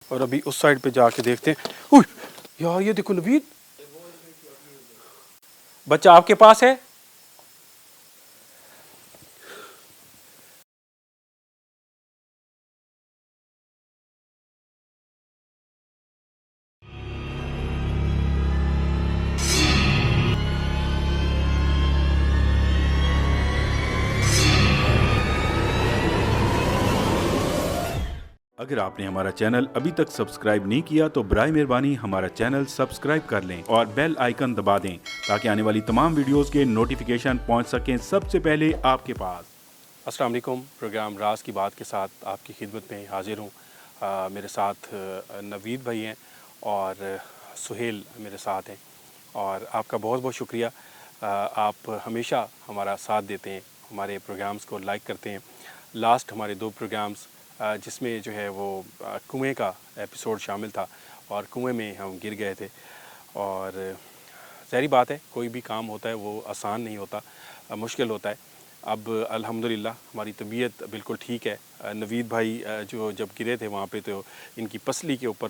और अभी उस साइड पे जाके देखते हैं। उय, यार ये देखो नवीद, बच्चा आपके पास है। अगर आपने हमारा चैनल अभी तक सब्सक्राइब नहीं किया तो बराए मेहरबानी हमारा चैनल सब्सक्राइब कर लें और बेल आइकन दबा दें ताकि आने वाली तमाम वीडियोस के नोटिफिकेशन पहुंच सकें सबसे पहले आपके पास। अस्सलाम वालेकुम। प्रोग्राम राज की बात के साथ आपकी खिदमत में हाजिर हूँ। मेरे साथ नवीद भाई हैं और सुहेल मेरे साथ हैं और आपका बहुत बहुत शुक्रिया। आप हमेशा हमारा साथ देते हैं, हमारे प्रोग्राम्स को लाइक करते हैं। लास्ट हमारे 2 प्रोग्राम्स जिसमें जो है वो कुएं का एपिसोड शामिल था और कुएं में हम गिर गए थे। और ज़ाहिर बात है, कोई भी काम होता है वो आसान नहीं होता, मुश्किल होता है। अब अल्हम्दुलिल्लाह हमारी तबीयत बिल्कुल ठीक है। नवीद भाई जो जब गिरे थे वहाँ पे तो इनकी पसली के ऊपर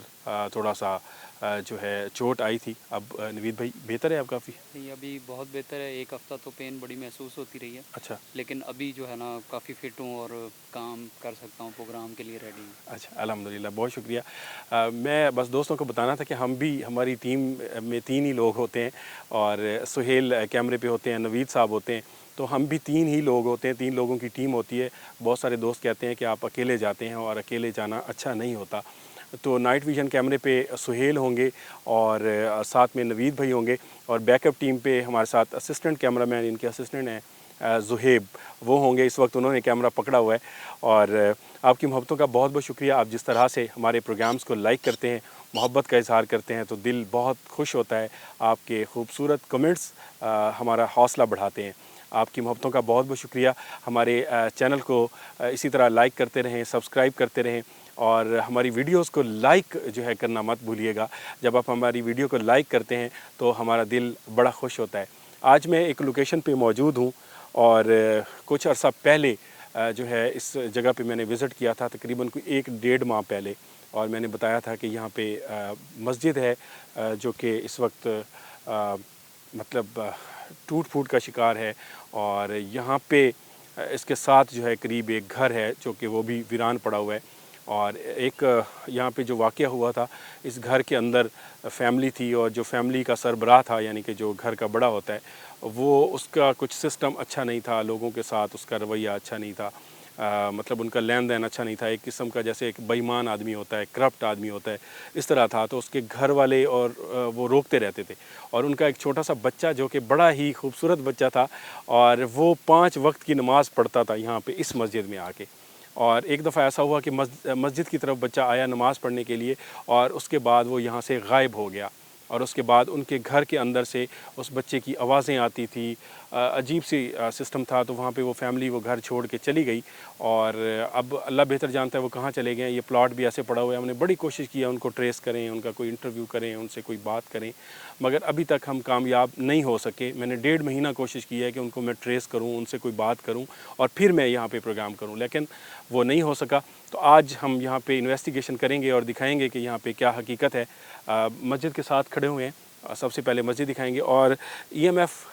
थोड़ा सा जो है चोट आई थी। अब नवीद भाई बेहतर है अब काफ़ी? नहीं, अभी बहुत बेहतर है। 1 हफ़्ता तो पेन बड़ी महसूस होती रही है, अच्छा लेकिन अभी जो है ना काफ़ी फ़िट हूँ और काम कर सकता हूँ, प्रोग्राम के लिए रेडी हूँ। अच्छा, अल्हम्दुलिल्लाह, बहुत शुक्रिया। मैं बस दोस्तों को बताना था कि हम भी, हमारी टीम में 3 ही लोग होते हैं और सुहेल कैमरे पे होते हैं, नवीद साहब होते हैं, तो हम भी 3 ही लोग होते हैं, 3 लोगों की टीम होती है। बहुत सारे दोस्त कहते हैं कि आप अकेले जाते हैं और अकेले जाना अच्छा नहीं होता। तो नाइट विज़न कैमरे पे सुहेल होंगे और साथ में नवीद भाई होंगे और बैकअप टीम पे हमारे साथ असिस्टेंट कैमरामैन, इनके असिस्टेंट हैं ज़ुहेब, वो होंगे। इस वक्त उन्होंने कैमरा पकड़ा हुआ है। और आपकी मोहब्बतों का बहुत बहुत शुक्रिया। आप जिस तरह से हमारे प्रोग्राम्स को लाइक करते हैं, मोहब्बत का इज़हार करते हैं, तो दिल बहुत खुश होता है। आपके खूबसूरत कमेंट्स हमारा हौसला बढ़ाते हैं। आपकी मोहब्बतों का बहुत बहुत शुक्रिया। हमारे चैनल को इसी तरह लाइक करते रहें, सब्सक्राइब करते रहें और हमारी वीडियोस को लाइक जो है करना मत भूलिएगा। जब आप हमारी वीडियो को लाइक करते हैं तो हमारा दिल बड़ा खुश होता है। आज मैं एक लोकेशन पे मौजूद हूँ और कुछ अर्सा पहले जो है इस जगह पे मैंने विज़िट किया था, तकरीबन कोई 1 डेढ़ माह पहले। और मैंने बताया था कि यहाँ पे मस्जिद है जो कि इस वक्त मतलब टूट फूट का शिकार है। और यहाँ पे इसके साथ जो है करीब एक घर है जो कि वो भी वीरान पड़ा हुआ है। और एक यहाँ पे जो वाक़या हुआ था, इस घर के अंदर फैमिली थी और जो फैमिली का सरबराह था, यानी कि जो घर का बड़ा होता है, वो उसका कुछ सिस्टम अच्छा नहीं था, लोगों के साथ उसका रवैया अच्छा नहीं था। मतलब उनका लेन देन अच्छा नहीं था। एक किस्म का जैसे एक बेईमान आदमी होता है, करप्ट आदमी होता है, इस तरह था। तो उसके घर वाले और वो रोकते रहते थे। और उनका एक छोटा सा बच्चा जो कि बड़ा ही खूबसूरत बच्चा था और वो 5 वक्त की नमाज़ पढ़ता था यहाँ पे इस मस्जिद में आके। और एक दफ़ा ऐसा हुआ कि मस्जिद की तरफ बच्चा आया नमाज़ पढ़ने के लिए और उसके बाद वो यहाँ से गायब हो गया। और उसके बाद उनके घर के अंदर से उस बच्चे की आवाज़ें आती थी। अजीब सी सिस्टम था। तो वहाँ पे वो फैमिली वो घर छोड़ के चली गई और अब अल्लाह बेहतर जानता है वो कहाँ चले गए। ये प्लॉट भी ऐसे पड़ा हुआ है। हमने बड़ी कोशिश की है उनको ट्रेस करें, उनका कोई इंटरव्यू करें, उनसे कोई बात करें, मगर अभी तक हम कामयाब नहीं हो सके। मैंने 1.5 महीना कोशिश की है कि उनको मैं ट्रेस करूँ, उनसे कोई बात करूँ और फिर मैं यहाँ पे प्रोग्राम करूँ, लेकिन वो नहीं हो सका। तो आज हम यहाँ पे इन्वेस्टिगेशन करेंगे और दिखाएंगे कि यहाँ पे क्या हकीकत है। मस्जिद के साथ खड़े हुए हैं। सबसे पहले मस्जिद दिखाएंगे और ईएमएफ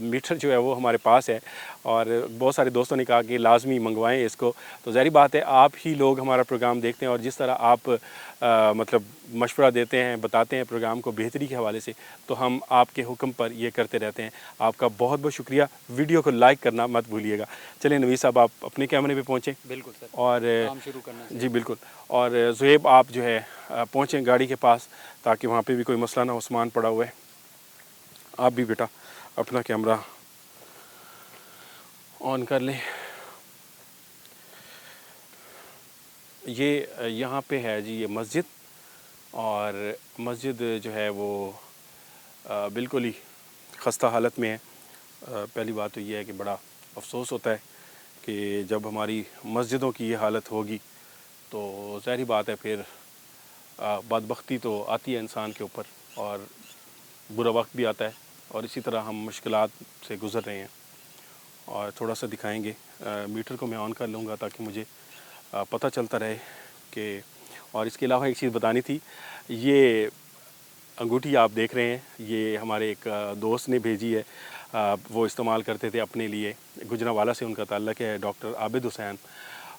मीटर जो है वो हमारे पास है और बहुत सारे दोस्तों ने कहा कि लाजमी मंगवाएं इसको। तो ज़ाहिर बात है, आप ही लोग हमारा प्रोग्राम देखते हैं और जिस तरह आप मतलब मशवरा देते हैं, बताते हैं प्रोग्राम को बेहतरी के हवाले से, तो हम आपके हुक्म पर ये करते रहते हैं। आपका बहुत बहुत शुक्रिया। वीडियो को लाइक करना मत भूलिएगा। चलिए नवीद साहब, आप अपने कैमरे पे पहुँचें। बिल्कुल सर, और काम शुरू करना जी चाहिए। बिल्कुल। और ज़ुहैब, आप जो है पहुँचें गाड़ी के पास ताकि वहाँ पे भी कोई मसला ना हो, सामान पड़ा हुआ है। आप भी बेटा अपना कैमरा ऑन कर लें। ये यहाँ पे है जी ये मस्जिद। और मस्जिद जो है वो बिल्कुल ही खस्ता हालत में है। पहली बात तो ये है कि बड़ा अफसोस होता है कि जब हमारी मस्जिदों की ये हालत होगी तो ज़ाहिर बात है फिर बदबख्ती तो आती है इंसान के ऊपर और बुरा वक्त भी आता है। और इसी तरह हम मुश्किलात से गुज़र रहे हैं। और थोड़ा सा दिखाएंगे। मीटर को मैं ऑन कर लूँगा ताकि मुझे पता चलता रहे कि और इसके अलावा एक चीज़ बतानी थी, ये अंगूठी आप देख रहे हैं, ये हमारे एक दोस्त ने भेजी है। वो इस्तेमाल करते थे अपने लिए, गुजरांवाला से उनका ताल्लुक़ है, डॉक्टर आबिद हुसैन।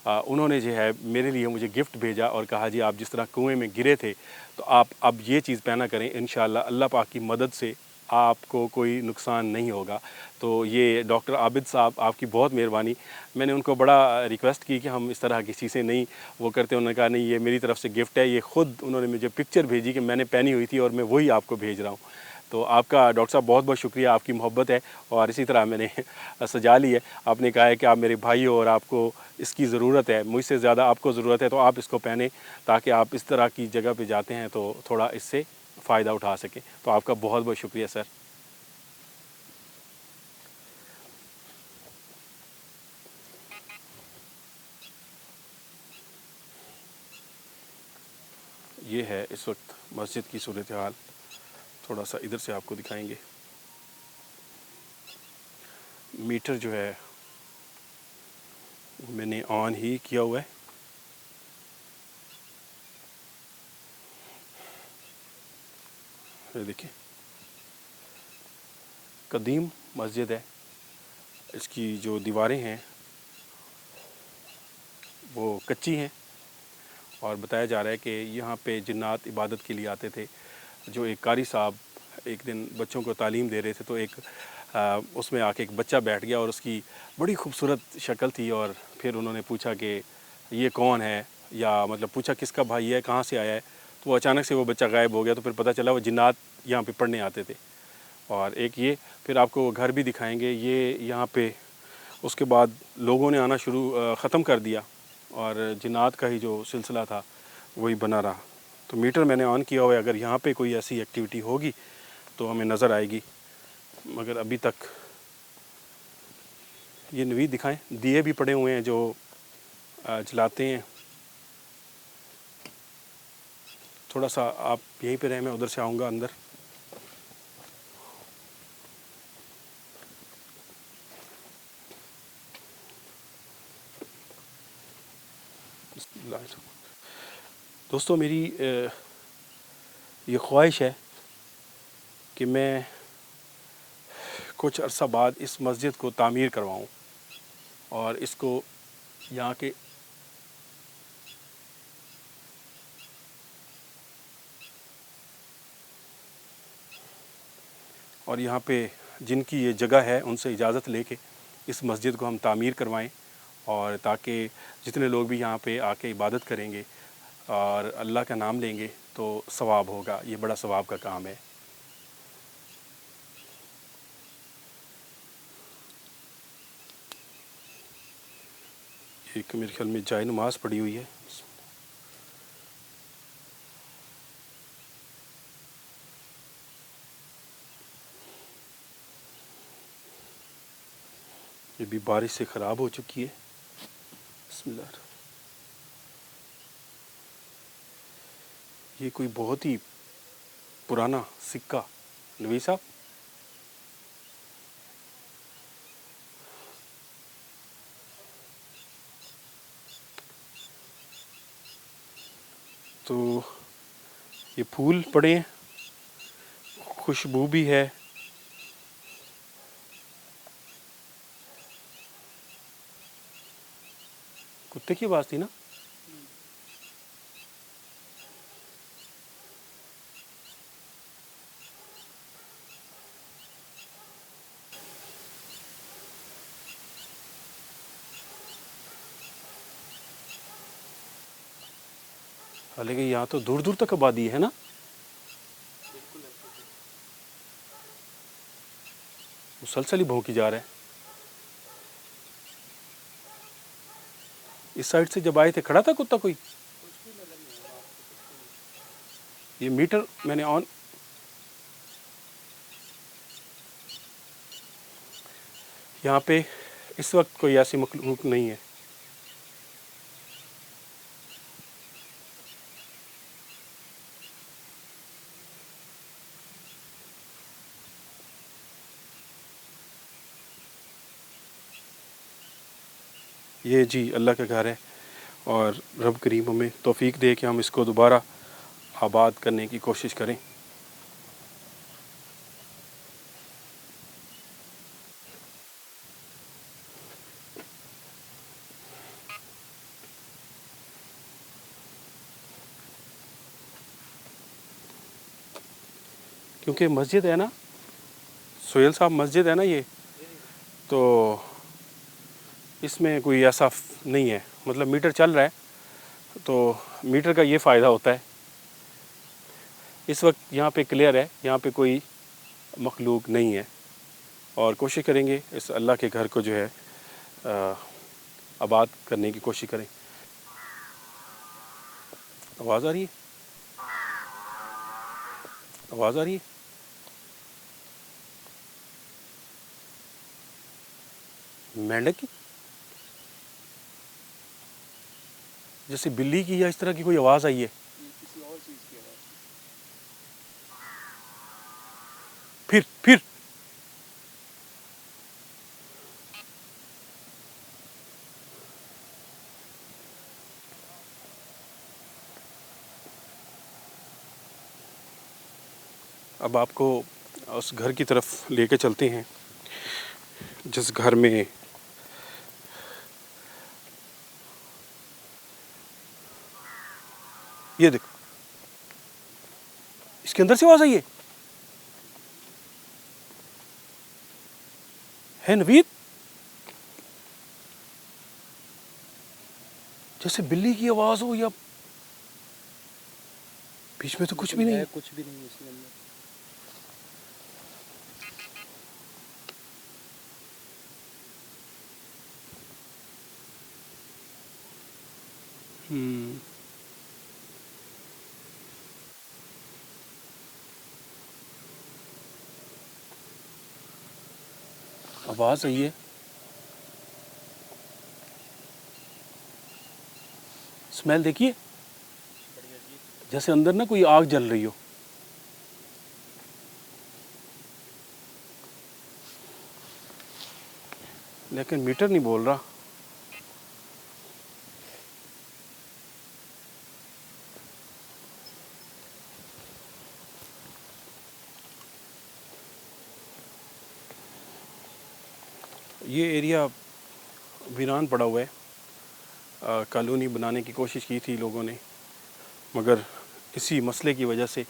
उन्होंने जो है मेरे लिए मुझे गिफ्ट भेजा और कहा जी आप जिस तरह कुएं में गिरे थे तो आप अब ये चीज़ पहना करें, इंशाअल्लाह अल्लाह पाक की मदद से आपको कोई नुकसान नहीं होगा। तो ये डॉक्टर आबिद साहब, आपकी बहुत मेहरबानी। मैंने उनको बड़ा रिक्वेस्ट की कि हम इस तरह की चीज़ें नहीं वो करते, उन्होंने कहा नहीं ये मेरी तरफ से गिफ्ट है। ये ख़ुद उन्होंने मुझे पिक्चर भेजी कि मैंने पहनी हुई थी और मैं वही आपको भेज रहा हूँ। तो आपका डॉक्टर साहब बहुत बहुत शुक्रिया, आपकी मोहब्बत है और इसी तरह मैंने सजा ली है। आपने कहा है कि आप मेरे भाई हो और आपको इसकी ज़रूरत है, मुझसे ज़्यादा आपको ज़रूरत है, तो आप इसको पहने ताकि आप इस तरह की जगह पे जाते हैं तो थोड़ा इससे फ़ायदा उठा सकें। तो आपका बहुत बहुत शुक्रिया सर। ये है इस वक्त मस्जिद की सूरत हाल, थोड़ा सा इधर से आपको दिखाएंगे। मीटर जो है मैंने ऑन ही किया हुआ है। ये देखिए कदीम मस्जिद है, इसकी जो दीवारें हैं वो कच्ची हैं और बताया जा रहा है कि यहाँ पे जिन्नात इबादत के लिए आते थे। जो एक कारी साहब एक दिन बच्चों को तालीम दे रहे थे तो एक उसमें आके एक बच्चा बैठ गया और उसकी बड़ी खूबसूरत शक्ल थी और फिर उन्होंने पूछा कि ये कौन है, या मतलब पूछा किसका भाई है, कहाँ से आया है। तो वो अचानक से वो बच्चा गायब हो गया। तो फिर पता चला वो जिन्नात यहाँ पे पढ़ने आते थे। और एक ये फिर आपको घर भी दिखाएंगे, ये यहाँ पे उसके बाद लोगों ने आना ख़त्म कर दिया और जिन्नात का ही जो सिलसिला था वही बना रहा। तो मीटर मैंने ऑन किया हुआ है, अगर यहाँ पे कोई ऐसी एक्टिविटी होगी तो हमें नज़र आएगी, मगर अभी तक ये नवीद दिखाएं। दिए भी पड़े हुए हैं जो जलाते हैं। थोड़ा सा आप यहीं पे रहें, मैं उधर से आऊँगा अंदर। दोस्तों मेरी ये ख्वाहिश है कि मैं कुछ अरसा बाद इस मस्जिद को तामीर करवाऊँ और इसको यहाँ के और यहाँ पे जिनकी ये जगह है उनसे इजाज़त लेके इस मस्जिद को हम तामीर करवाएं और ताकि जितने लोग भी यहाँ पे आके इबादत करेंगे और अल्लाह का नाम लेंगे तो सवाब होगा। ये बड़ा सवाब का काम है। एक मेरे ख्याल में जाए नमाज पड़ी हुई है। ये भी बारिश से ख़राब हो चुकी है। बिस्मिल्लाह। ये कोई बहुत ही पुराना सिक्का नवी साहब। तो ये फूल पड़े हैं, खुशबू भी है। कुत्ते की आवाज़ थी ना। हालांकि यहाँ तो दूर दूर तक आबादी है ना। मुसलसल ही भौंकी जा रहा है। इस साइड से जब आए थे खड़ा था कुत्ता कोई। ये मीटर मैंने ऑन, यहाँ पे इस वक्त कोई ऐसी मखलूक नहीं है। ये जी अल्लाह का घर है और रब करीम हमें तौफीक दे कि हम इसको दोबारा आबाद करने की कोशिश करें। क्योंकि मस्जिद है ना सोहेल साहब, मस्जिद है ना ये, तो इसमें कोई ऐसा नहीं है, मतलब मीटर चल रहा है तो मीटर का ये फ़ायदा होता है। इस वक्त यहाँ पे क्लियर है, यहाँ पे कोई मखलूक नहीं है, और कोशिश करेंगे इस अल्लाह के घर को जो है आबाद करने की कोशिश करें। आवाज़ आ रही है, आवाज़ आ रही है। मेंढक की, जैसे बिल्ली की या इस तरह की कोई आवाज़ आई है। किसी और चीज़ की आवाज़। फिर अब आपको उस घर की तरफ लेके चलते हैं जिस घर में ये देखो, इसके अंदर से आवाज़ आई है नवीद, जैसे बिल्ली की आवाज़ हो या बीच में तो कुछ भी नहीं है। कुछ भी नहीं है इसके अंदर। आवाज़ आई है, स्मेल देखिए, जैसे अंदर ना कोई आग जल रही हो। लेकिन मीटर नहीं बोल रहा। ये एरिया वीरान पड़ा हुआ है। कॉलोनी बनाने की कोशिश की थी लोगों ने, मगर इसी मसले की वजह से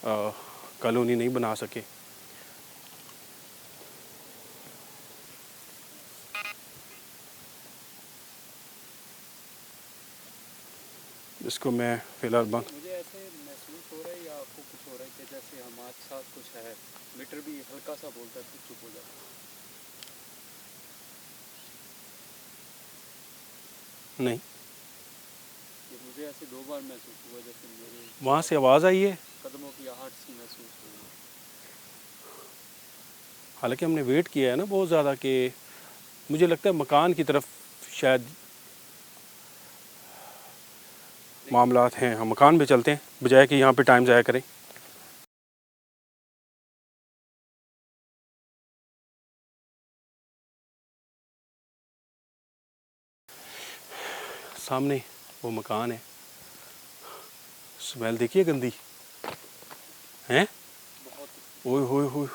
कॉलोनी नहीं बना सके। इसको मैं फ़िलहाल बंद। मुझे ऐसे महसूस हो रहा है या आपको कुछ हो रहा है कि जैसे हमारे साथ कुछ है, मीटर भी हल्का सा बोलता है फिर चुप हो जाता है। नहीं, ये मुझे ऐसे 2 बार महसूस हुआ, जैसे मेरे वहाँ से आवाज़ आई है। कदमों की आहट सी महसूस हुई। हालांकि हमने वेट किया है ना बहुत ज़्यादा, कि मुझे लगता है मकान की तरफ शायद मामलात हैं। हम मकान में चलते हैं बजाय कि यहाँ पे टाइम ज़ाया करें। सामने वो मकान है, स्मेल देखिए गंदी हैं। ओए होए होए,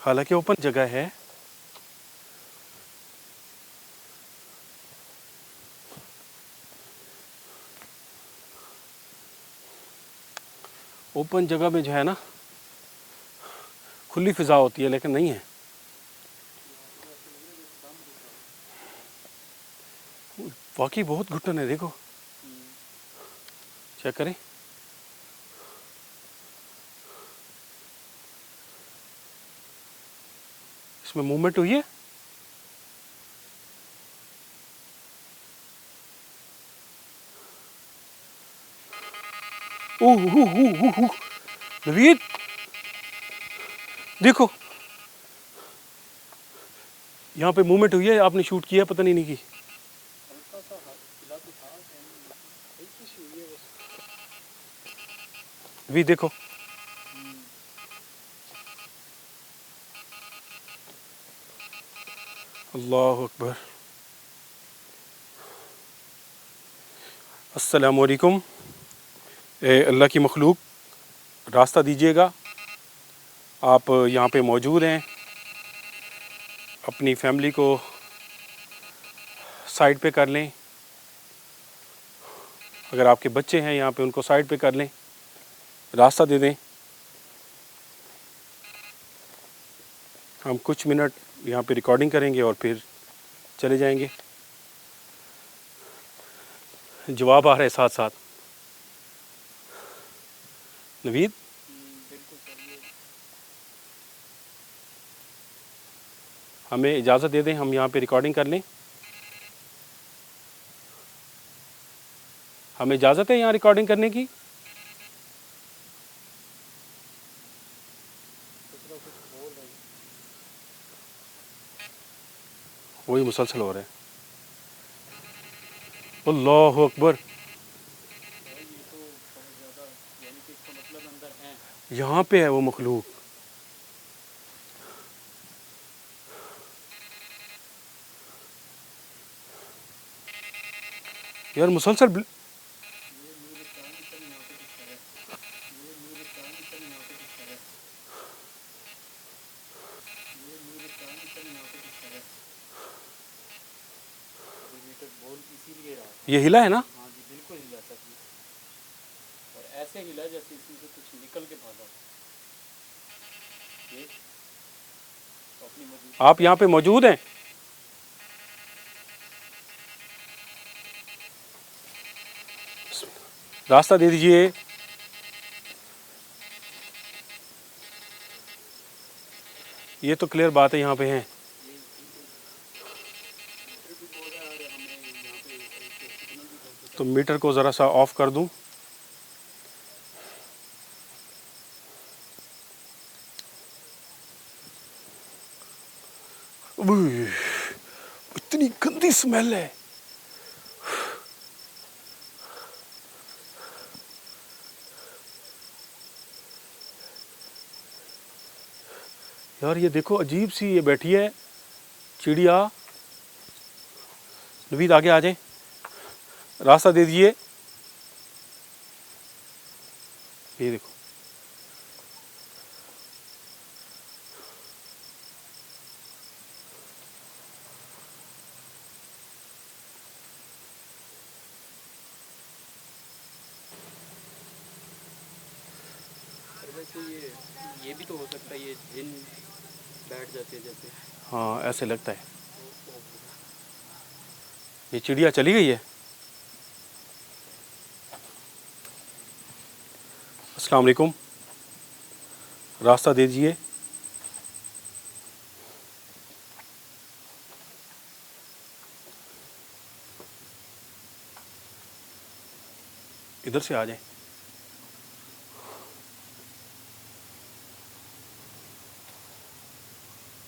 हालांकि ओपन जगह है। ओपन जगह में जो है ना खुली फिजा होती है, लेकिन नहीं है। वाकई बहुत घुटन है, देखो चेक करें। इसमें मूवमेंट हुई है। ओह नवीद देखो, यहाँ पे मूवमेंट हुई है। आपने शूट किया, पता नहीं की। हल्का सा हाथ हिला तो था, हल्की सी हुई है बस। नवीद देखो, अल्लाह अकबर। अस्सलामु अलैकुम। अल्लाह की मखलूक, रास्ता दीजिएगा। आप यहाँ पे मौजूद हैं, अपनी फैमिली को साइड पे कर लें। अगर आपके बच्चे हैं यहाँ पे, उनको साइड पे कर लें, रास्ता दे दें। हम कुछ मिनट यहाँ पे रिकॉर्डिंग करेंगे और फिर चले जाएंगे। जवाब आ रहे हैं साथ साथ। नवीद, बिल्कुल सही है। हमें इजाज़त दे दें, हम यहाँ पे रिकॉर्डिंग कर लें। हमें इजाज़त है यहाँ रिकॉर्डिंग करने की? वही मुसलसल हो रहा है। अल्लाहु अकबर। भाई ये तो बहुत ज़्यादा, यानी कि इसका मतलब अंदर है। यहाँ पे है वो मखलूक। यार मुसलसल ये नूरिस्तानी सन यहाँ पे दिखता है। ये नूरिस्तानी सन यहाँ पे दिखता है। ये नूरिस्तानी सन यहाँ पे दिखता है। अभी मीटर बोल इसीलिए रहा था। ये हिला है ना? हाँ जी, बिल्कुल हिला था जी। और ऐसे हिला जैसे इसमें से कुछ निकल के भागा। ये तो अपनी मौजूद आप यहाँ पे मौजूद हैं? रास्ता दे दीजिए। ये तो क्लियर बात है, यहाँ पे हैं। मीटर भी बोल रहा है और हमें यहाँ पे एक सिग्नल भी बहुत तो मीटर को ज़रा सा ऑफ कर दूं। उई, इतनी गंदी स्मेल है। यार ये देखो, अजीब सी ये बैठी है चिड़िया। नवीद आगे आ जाए, रास्ता दे दीजिए। ये देखो, और वैसे ये भी तो हो सकता है, ये जिन बैठ जाते हैं जैसे। हाँ ऐसे लगता है। ये चिड़िया चली गई है। अस्सलाम वालेकुम, रास्ता दे दीजिए। इधर से आ जाए।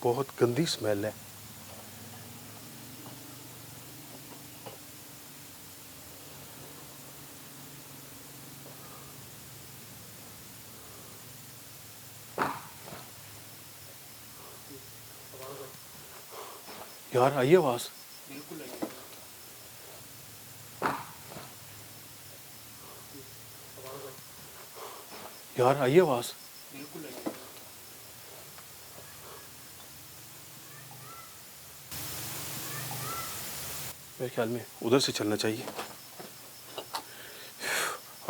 बहुत गंदी स्मेल है। यार आई आवाज़। बिल्कुल है। यार आई आवाज़। बिल्कुल है। मेरे ख्याल में उधर से चलना चाहिए।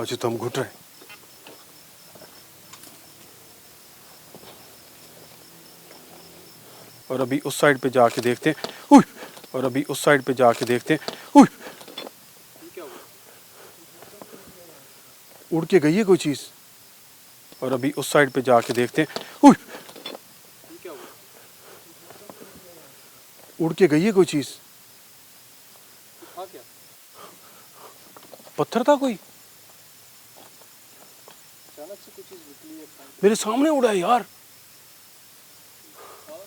आज तो हम घुट रहे हैं। और अभी उस साइड पे जाके देखते हैं। उई! और अभी उस साइड पे जाके देखते हैं। उई! ये क्या हुआ? उड़ के गई है कोई चीज़। और अभी उस साइड पे जाके देखते हैं। उई! ये क्या हुआ? उड़ के गई है कोई चीज़। था क्या? पत्थर था कोई। अचानक से कुछ चीज़ निकली है। मेरे सामने उड़ा है यार। था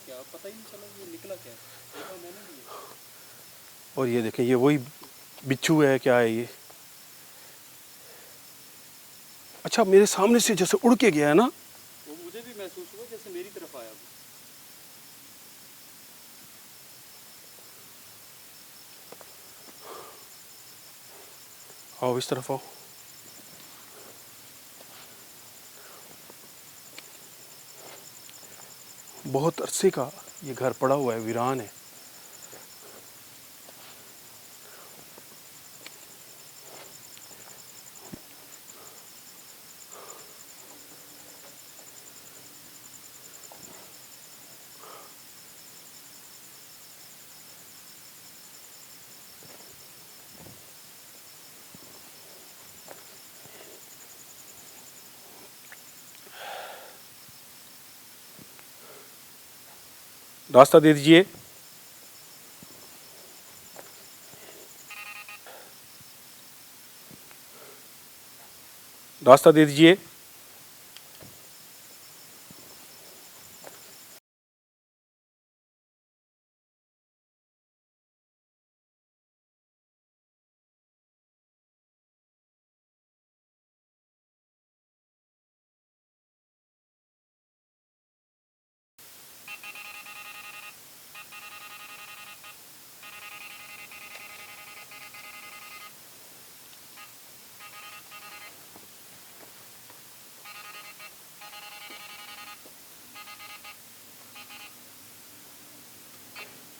क्या? पता ही नहीं चला ये निकला क्या है। देखा मैंने भी है। और ये देखें, ये वही बिच्छू है, क्या है ये। अच्छा, मेरे सामने से जैसे उड़ के गया है ना। वो मुझे भी महसूस हुआ जैसे मेरी तरफ आया वो। आओ इस तरफ आओ। बहुत अरसे का ये घर पड़ा हुआ है, वीरान है। रास्ता दे दीजिए। रास्ता दे दीजिए।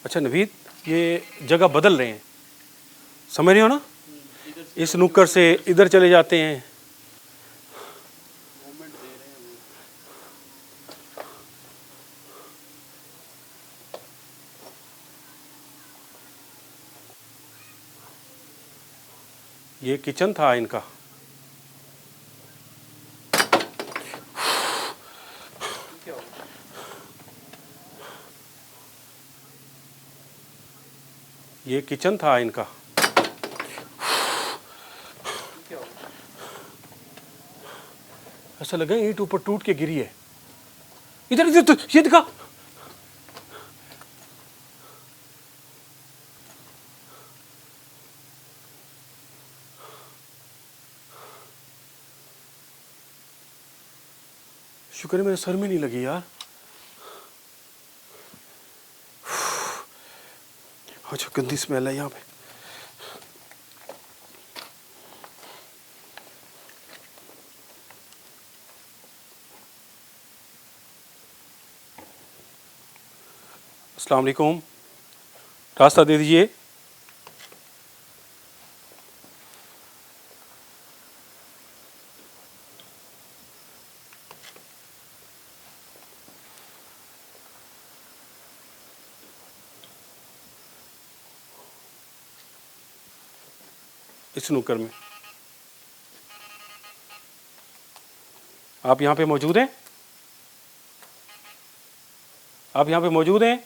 अच्छा नवीद, ये जगह बदल रहे हैं, समझ रहे हो ना? इस नुक्कड़ से इधर चले जाते हैं। मूवमेंट दे रहे हैं वो। ये किचन था इनका। क्या हो ये किचन था इनका। क्या हो ऐसा लगा ईंट ऊपर टूट के गिरी है। इधर इधर तो ये दिखा। शुक्र है मेरे सर में नहीं लगी यार। अच्छा गंदी स्मेल है यहाँ पे। अस्सलाम वालेकुम, रास्ता दे दीजिए। इस नुक्कड़ में आप यहाँ पे मौजूद हैं? आप यहाँ पे मौजूद हैं?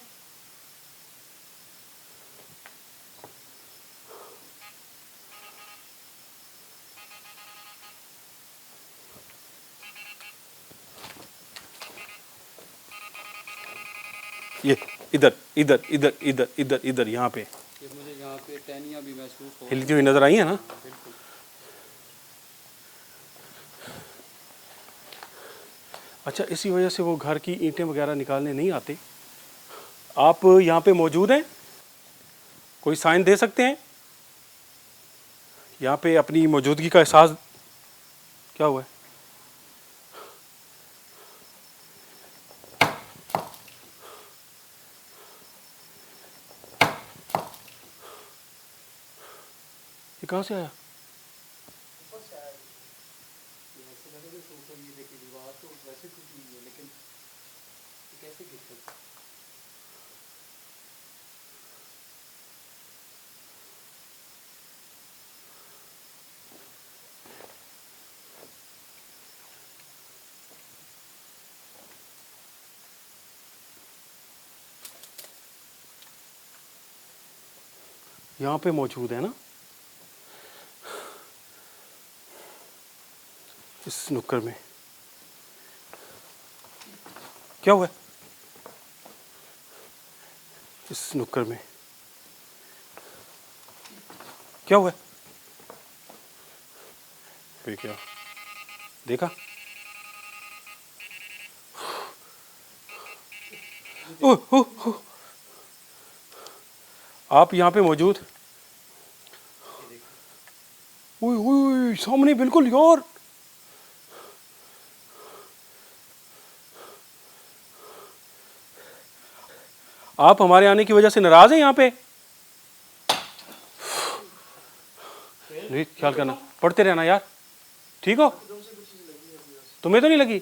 ये इधर इधर इधर इधर इधर इधर यहाँ पे ये मुझे यहाँ पे टहनियाँ भी महसूस हो हिलती हुई नजर आई है ना? बिल्कुल। अच्छा, इसी वजह से वो घर की ईंटें वगैरह निकालने नहीं आते। आप यहाँ पे मौजूद हैं? कोई साइन दे सकते हैं यहाँ पे अपनी मौजूदगी का एहसास? क्या हुआ है? ये कहाँ से आया? ऐसे लगा कि सोफा ये देखिए दीवार तो वैसे कुछ नहीं है, लेकिन ये कैसे गिर सकता है? यहाँ पे मौजूद है ना, इस नुक्कड़ में। क्या हुआ है? इस नुक्कड़ में क्या हुआ है? फिर क्या देखा? ओह ओह ओह। आप यहाँ पे मौजूद? ये देखिए ओए ओए सामने बिल्कुल यार। आप हमारे आने की वजह से नाराज हैं यहाँ पे? नहीं, ख्याल करना, पढ़ते रहना यार, ठीक हो? तुम्हें तो नहीं लगी?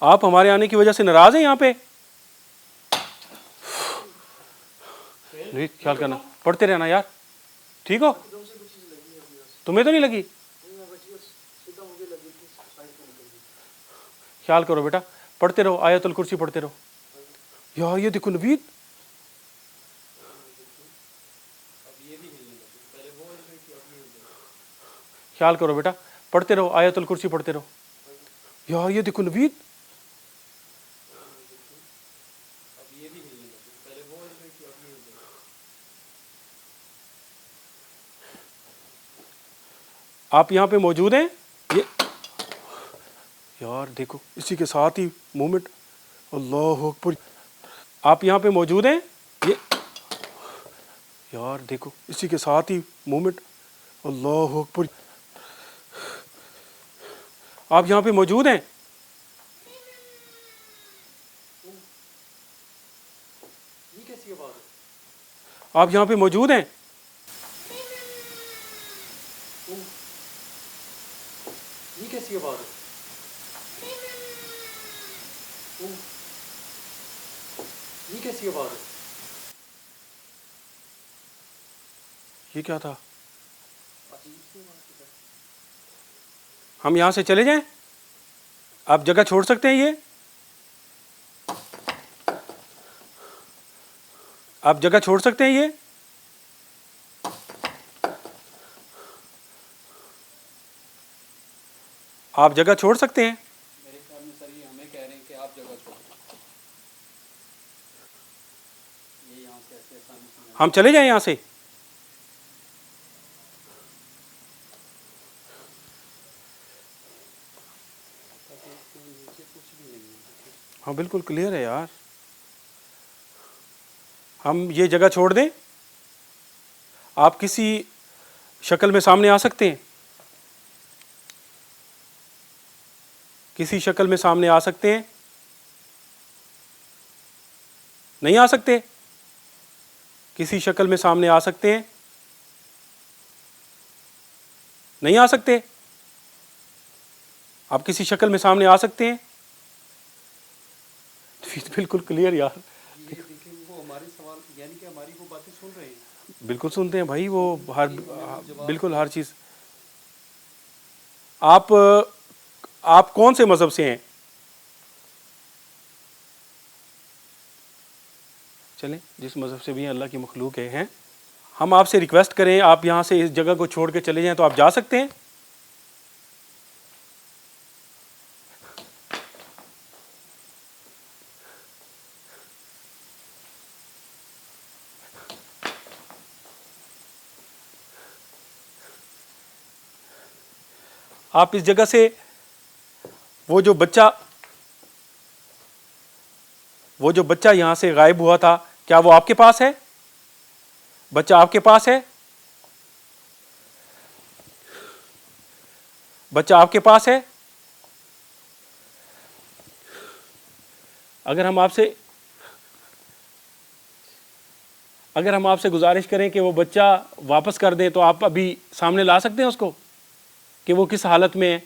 आप हमारे आने की वजह से नाराज हैं यहाँ पे? नहीं, ख्याल करना, पढ़ते रहना यार, ठीक हो? तुम्हें तो नहीं लगी? ख्याल करो बेटा, पढ़ते रहो, आयतुल कुर्सी पढ़ते रहो। यार ये देखो नवीद, ख्याल करो बेटा, पढ़ते रहो, आयतुल कुर्सी पढ़ते रहो। यार ये देखो नवीद, आप यहाँ पे मौजूद हैं? ये यार देखो, इसी के साथ ही मूवमेंट, अल्लाह अकबर। आप यहाँ पे मौजूद हैं? ये यार देखो, इसी के साथ ही मूवमेंट, अल्लाह अकबर। आप यहाँ पे मौजूद हैं? ये कैसी आवाज है? आप यहाँ पे मौजूद हैं? ये कैसी आवाज है? ये कैसी आवाज है? ये क्या था? हम यहाँ से चले जाएं? आप जगह छोड़ सकते हैं ये? आप जगह छोड़ सकते हैं ये? आप जगह छोड़ सकते हैं? मेरे ख्याल में सर ये हमें कह रहे हैं कि आप जगह छोड़ो। ये यहाँ से ऐसे आसानी से हम चले जाएं यहाँ से? नीचे कुछ भी नहीं है। हाँ बिल्कुल क्लियर है यार। हम ये जगह छोड़ दें? आप किसी शक्ल में सामने आ सकते हैं? किसी शक्ल में सामने आ सकते हैं? नहीं आ सकते? किसी शक्ल में सामने आ सकते हैं? नहीं आ सकते? आप किसी शक्ल में सामने आ सकते हैं? बिल्कुल क्लियर यार। ये देखिए वो हमारे सवाल यानी कि हमारी वो बातें सुन रहे हैं। बिल्कुल सुनते हैं भाई, वो हर बिल्कुल हर चीज। आप कौन से मजहब से हैं? चलें, जिस मजहब से भी हैं, अल्लाह की मखलूक हैं। हम आपसे रिक्वेस्ट करें, आप यहाँ से इस जगह को छोड़ के चले जाएं तो आप जा सकते हैं? आप इस जगह से, वो जो बच्चा यहां से गायब हुआ था, क्या वो आपके पास है? बच्चा आपके पास है? बच्चा आपके पास है? अगर हम आपसे गुजारिश करें कि वो बच्चा वापस कर दें, तो आप अभी सामने ला सकते हैं उसको कि वो किस हालत में है?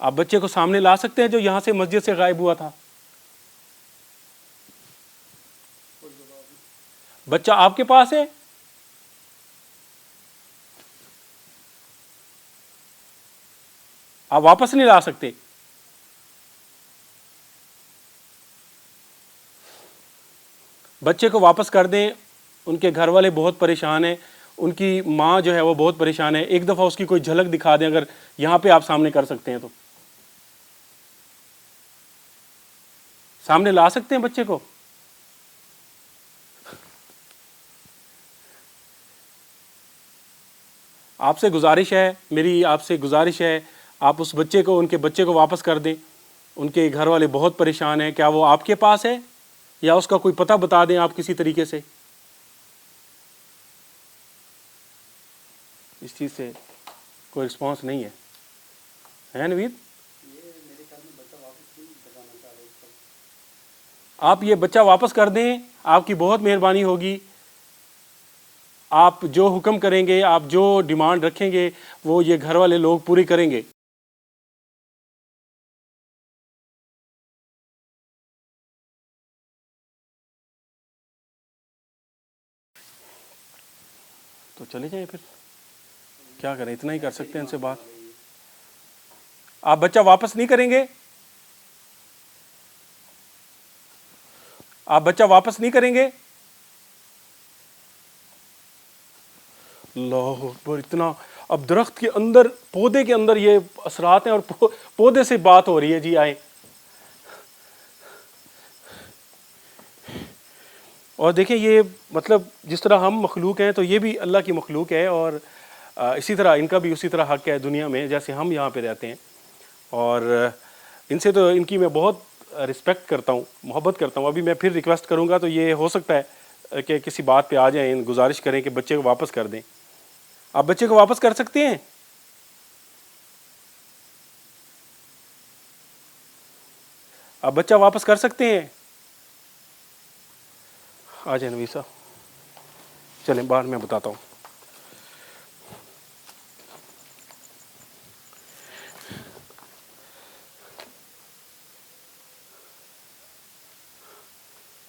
आप बच्चे को सामने ला सकते हैं जो यहां से मस्जिद से गायब हुआ था? बच्चा आपके पास है? आप वापस नहीं ला सकते? बच्चे को वापस कर दें, उनके घर वाले बहुत परेशान हैं, उनकी माँ जो है वो बहुत परेशान है। एक दफ़ा उसकी कोई झलक दिखा दें, अगर यहाँ पे आप सामने कर सकते हैं तो। सामने ला सकते हैं बच्चे को? आपसे गुजारिश है, मेरी आपसे गुजारिश है, आप उस उनके बच्चे को वापस कर दें। उनके घर वाले बहुत परेशान हैं। क्या वो आपके पास है? या उसका कोई पता बता दें आप किसी तरीके से। इस चीज़ से कोई रिस्पांस नहीं है नवीद? आप ये बच्चा वापस कर दें, आपकी बहुत मेहरबानी होगी। आप जो हुक्म करेंगे, आप जो डिमांड रखेंगे, वो ये घर वाले लोग पूरी करेंगे। तो चले जाएं फिर, क्या करें, इतना ही कर सकते हैं इनसे बात। आप बच्चा वापस नहीं करेंगे? आप बच्चा वापस नहीं करेंगे? अल्लाह अकबर, इतना अब दरख्त के अंदर, पौधे के अंदर ये असरात हैं और पौधे से बात हो रही है। जी आए। और देखिए ये मतलब जिस तरह हम मखलूक हैं तो ये भी अल्लाह की मखलूक है, और इसी तरह इनका भी उसी तरह हक है दुनिया में जैसे हम यहाँ पे रहते हैं। और इनसे तो इनकी मैं बहुत रिस्पेक्ट करता हूँ, मोहब्बत करता हूँ। अभी मैं फिर रिक्वेस्ट करूँगा तो ये हो सकता है कि किसी बात पे आ जाएं, गुजारिश करें कि बच्चे को वापस कर दें। आप बच्चे को वापस कर सकते हैं? आप बच्चा वापस कर सकते हैं? आ जाए नवीसा, चलें बाहर, मैं बताता हूँ।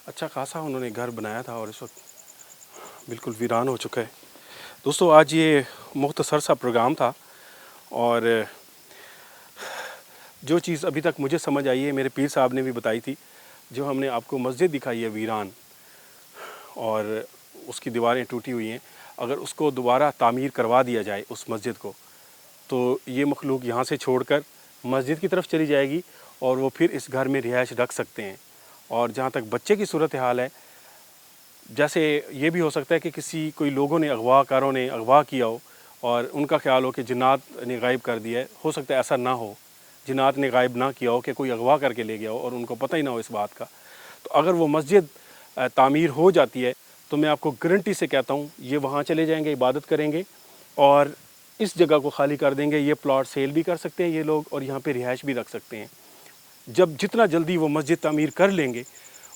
अच्छा खासा उन्होंने घर बनाया था और इस वक्त बिल्कुल वीरान हो चुका है। दोस्तों आज ये मुख्तसर सा प्रोग्राम था, और जो चीज़ अभी तक मुझे समझ आई है, मेरे पीर साहब ने भी बताई थी। जो हमने आपको मस्जिद दिखाई है वीरान और उसकी दीवारें टूटी हुई हैं, अगर उसको दोबारा तामीर करवा दिया जाए उस मस्जिद को, तो ये मखलूक यहाँ से छोड़कर मस्जिद की तरफ चली जाएगी और वो फिर इस घर में रिहाइश रख सकते हैं। और जहाँ तक बच्चे की सूरत हाल है, जैसे ये भी हो सकता है कि किसी कोई लोगों ने, अगवाकारों ने अगवा किया हो और उनका ख्याल हो कि जिन्नात ने गायब कर दिया है। हो सकता है ऐसा ना हो, जिन्नात ने गायब ना किया हो, कि कोई अगवा करके ले गया हो और उनको पता ही ना हो इस बात का। तो अगर वो मस्जिद तामीर हो जाती है तो मैं आपको गारंटी से कहता हूँ ये वहाँ चले जाएंगे, इबादत करेंगे और इस जगह को खाली कर देंगे। ये प्लॉट सेल भी कर सकते हैं ये लोग और यहाँ पे रिहाइश भी रख सकते हैं। जब जितना जल्दी वो मस्जिद तामीर कर लेंगे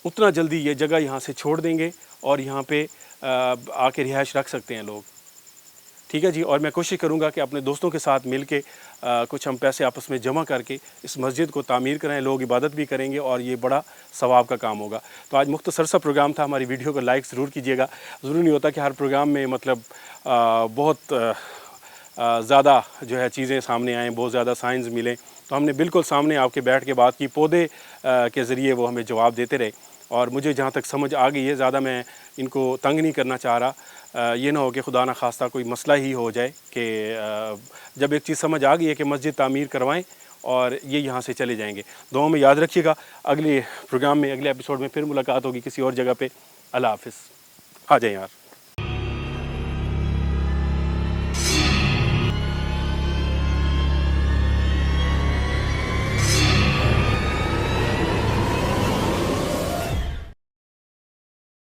उतना जल्दी ये जगह यहाँ से छोड़ देंगे और यहाँ पे आके रिहाइश रख सकते हैं लोग। ठीक है जी। और मैं कोशिश करूँगा कि अपने दोस्तों के साथ मिल के कुछ हम पैसे आपस में जमा करके इस मस्जिद को तामीर कराएं, लोग इबादत भी करेंगे और ये बड़ा सवाब का काम होगा। तो आज मुख्तसर सा प्रोग्राम था। हमारी वीडियो को लाइक ज़रूर कीजिएगा। ज़रूरी नहीं होता कि हर प्रोग्राम में मतलब बहुत ज़्यादा जो है चीज़ें सामने आएँ, बहुत ज़्यादा साइंस मिलें। तो हमने बिल्कुल सामने आपके बैठ के बात की, पौधे के ज़रिए वो हमें जवाब देते रहे। और मुझे जहाँ तक समझ आ गई है, ज़्यादा मैं इनको तंग नहीं करना चाह रहा। ये ना हो कि खुदा ना खास्ता कोई मसला ही हो जाए कि जब एक चीज़ समझ आ गई है कि मस्जिद तामीर करवाएं और ये यहाँ से चले जाएंगे। दुआओं में याद रखिएगा। अगले प्रोग्राम में, अगले एपिसोड में फिर मुलाकात होगी किसी और जगह पे। अल्लाह हाफ़िज़। आ जाएं यार।